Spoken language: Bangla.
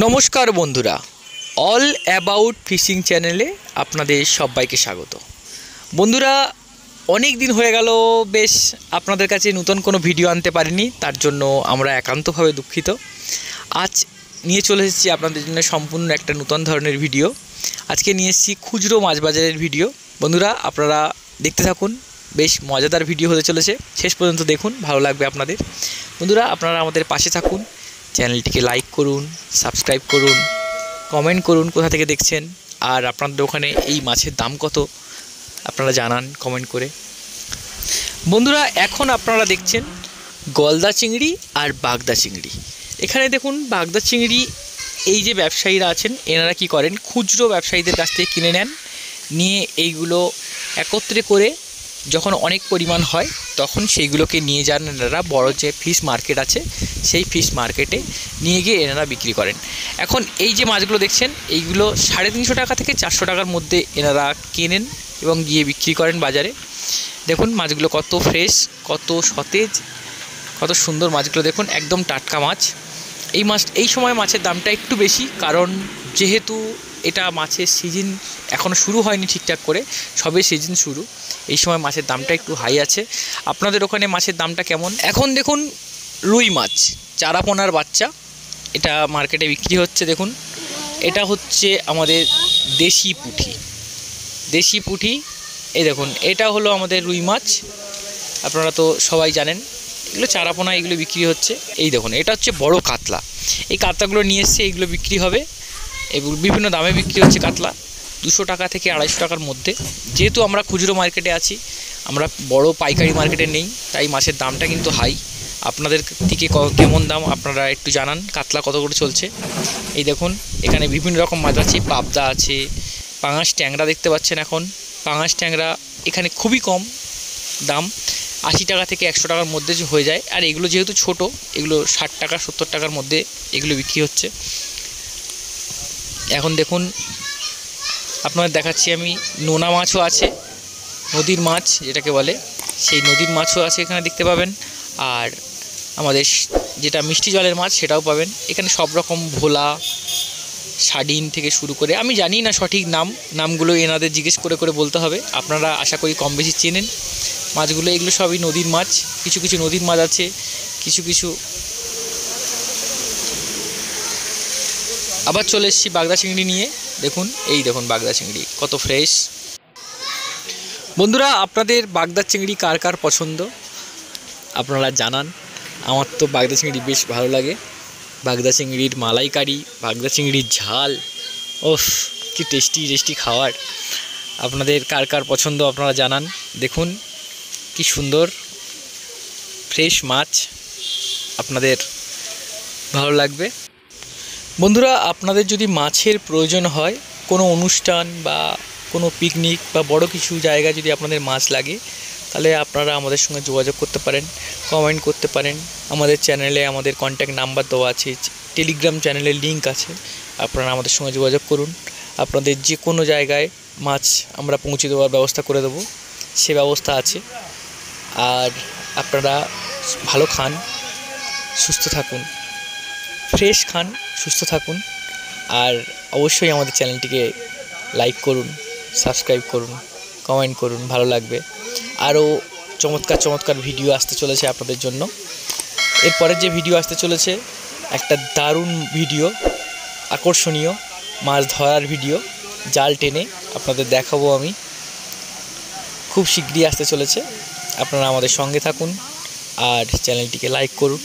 নমস্কার বন্ধুরা, অল অ্যাবাউট ফিশিং চ্যানেলে আপনাদের সবাইকে স্বাগত। বন্ধুরা, অনেক দিন হয়ে গেল বেশ আপনাদের কাছে নতুন কোনো ভিডিও আনতে পারিনি, তার জন্য আমরা একান্তভাবে দুঃখিত। আজ নিয়ে চলে এসেছি আপনাদের জন্য সম্পূর্ণ একটা নতুন ধরনের ভিডিও। আজকে নিয়ে এসেছি খুচরো মাছ বাজারের ভিডিও। বন্ধুরা, আপনারা দেখতে থাকুন, বেশ মজাদার ভিডিও হতে চলেছে, শেষ পর্যন্ত দেখুন, ভালো লাগবে আপনাদের। বন্ধুরা, আপনারা আমাদের পাশে থাকুন, চ্যানেলটিকে লাইক করুন, সাবস্ক্রাইব করুন, কমেন্ট করুন কোথা থেকে দেখছেন, আর আপনাদের ওখানে এই মাছের দাম কত আপনারা জানান কমেন্ট করে। বন্ধুরা, এখন আপনারা দেখছেন গলদা চিংড়ি আর বাগদা চিংড়ি। এখানে দেখুন বাগদা চিংড়ি, এই যে ব্যবসায়ীরা আছেন এনারা কি করেন, খুচরো ব্যবসায়ীদের কাছ থেকে কিনে নেন, নিয়ে এইগুলো একত্রে করে যখন অনেক পরিমাণ হয় তখন সেইগুলোকে নিয়ে যান এনারা বড় যে ফিশ মার্কেট আছে সেই ফিশ মার্কেটে নিয়ে গিয়ে এনারা বিক্রি করেন। এখন এই যে মাছগুলো দেখছেন এইগুলো 350 টাকা থেকে 400 টাকার মধ্যে এনারা কেনেন এবং গিয়ে বিক্রি করেন বাজারে। দেখুন মাছগুলো কত ফ্রেশ, কত সতেজ, কত সুন্দর মাছগুলো দেখুন, একদম টাটকা মাছ। এই সময় মাছের দামটা একটু বেশি, কারণ যেহেতু এটা মাছের সিজন এখনও শুরু হয়নি ঠিকঠাক করে, সবে সিজন শুরু, এই সময় মাছের দামটা একটু হাই আছে। আপনাদের ওখানে মাছের দামটা কেমন? এখন দেখুন রুই মাছ, চারাপোনার বাচ্চা, এটা মার্কেটে বিক্রি হচ্ছে। দেখুন এটা হচ্ছে আমাদের দেশি পুঁটি। এই দেখুন এটা হলো আমাদের রুই মাছ, আপনারা তো সবাই জানেন, এগুলো চারাপোনা, এগুলো বিক্রি হচ্ছে। এই দেখুন এটা হচ্ছে বড় কাতলা, এই কাতলাগুলো নিয়ে এসছে, এইগুলো বিক্রি হবে। এগুলো বিভিন্ন দামে বিক্রি হচ্ছে, কাতলা 200 টাকা থেকে 250 টাকার মধ্যে। যেহেতু আমরা খুচরো মার্কেটে আছি, আমরা বড় পাইকারি মার্কেটে নেই, তাই মাছের দামটা কিন্তু হাই। আপনাদের থেকে কেমন দাম আপনারা একটু জানান, কাতলা কত করে চলছে। এই দেখুন এখানে বিভিন্ন রকম মাছ আছে, পাবদা আছে, পাঙাশ ট্যাংরা দেখতে পাচ্ছেন। এখন পাঙাশ ট্যাংরা এখানে খুবই কম দাম, 80 টাকা থেকে 100 টাকার মধ্যে হয়ে যায়। আর এগুলো যেহেতু ছোট, এগুলো 60 টাকা 70 টাকার মধ্যে এগুলো বিক্রি হচ্ছে। এখন দেখুন আপনাদের দেখাচ্ছি আমি, নোনা মাছও আছে, নদীর মাছ যেটাকে বলে, সেই নদীর মাছও আছে এখানে দেখতে পাবেন। আর আমাদের যেটা মিষ্টি জলের মাছ সেটাও পাবেন এখানে, সব রকম ভোলা, সার্ডিন থেকে শুরু করে, আমি জানি না সঠিক নামগুলো এনাদের জিজ্ঞেস করে করে বলতে হবে, আপনারা আশা করি কম বেশি চেনেন মাছগুলো। এগুলো সবই নদীর মাছ, কিছু কিছু নদীর মাছ আছে, কিছু কিছু আবার চলে এসেছি বাগদা চিংড়ি নিয়ে। দেখুন এই দেখুন বাগদা চিংড়ি কত ফ্রেশ। বন্ধুরা, আপনাদের বাগদা চিংড়ি কার কার পছন্দ আপনারা জানান। আমার তো বাগদা চিংড়ি বেশ ভালো লাগে, বাগদা চিংড়ির মালাইকারি, বাগদা চিংড়ির ঝাল, ওফ কি টেস্টি খাবার। আপনাদের কার কার পছন্দ আপনারা জানান। দেখুন কি সুন্দর ফ্রেশ মাছ, আপনাদের ভালো লাগবে। বন্ধুরা, আপনাদের যদি মাছের প্রয়োজন হয়, কোনো অনুষ্ঠান বা কোনো পিকনিক বা বড় কিছু জায়গায় যদি আপনাদের মাছ লাগে, তাহলে আপনারা আমাদের সঙ্গে যোগাযোগ করতে পারেন, কমেন্ট করতে পারেন। আমাদের চ্যানেলে আমাদের কন্ট্যাক্ট নাম্বার দেওয়া আছে, টেলিগ্রাম চ্যানেলের লিঙ্ক আছে, আপনারা আমাদের সঙ্গে যোগাযোগ করুন। আপনাদের যে কোনো জায়গায় মাছ আমরা পৌঁছে দেওয়ার ব্যবস্থা করে দেবো, সে ব্যবস্থা আছে। আর আপনারা ভালো খান, সুস্থ থাকুন, ফ্রেশ খান, সুস্থ থাকুন। আর অবশ্যই আমাদের চ্যানেলটিকে লাইক করুন, সাবস্ক্রাইব করুন, কমেন্ট করুন, ভালো লাগবে। আরও চমৎকার ভিডিও আসতে চলেছে আপনাদের জন্য। এরপরের যে ভিডিও আসতে চলেছে একটা দারুণ ভিডিও, আকর্ষণীয় মাছ ধরার ভিডিও, জাল টেনে আপনাদের দেখাবো আমি, খুব শীঘ্রই আসতে চলেছে। আপনারা আমাদের সঙ্গে থাকুন আর চ্যানেলটিকে লাইক করুন।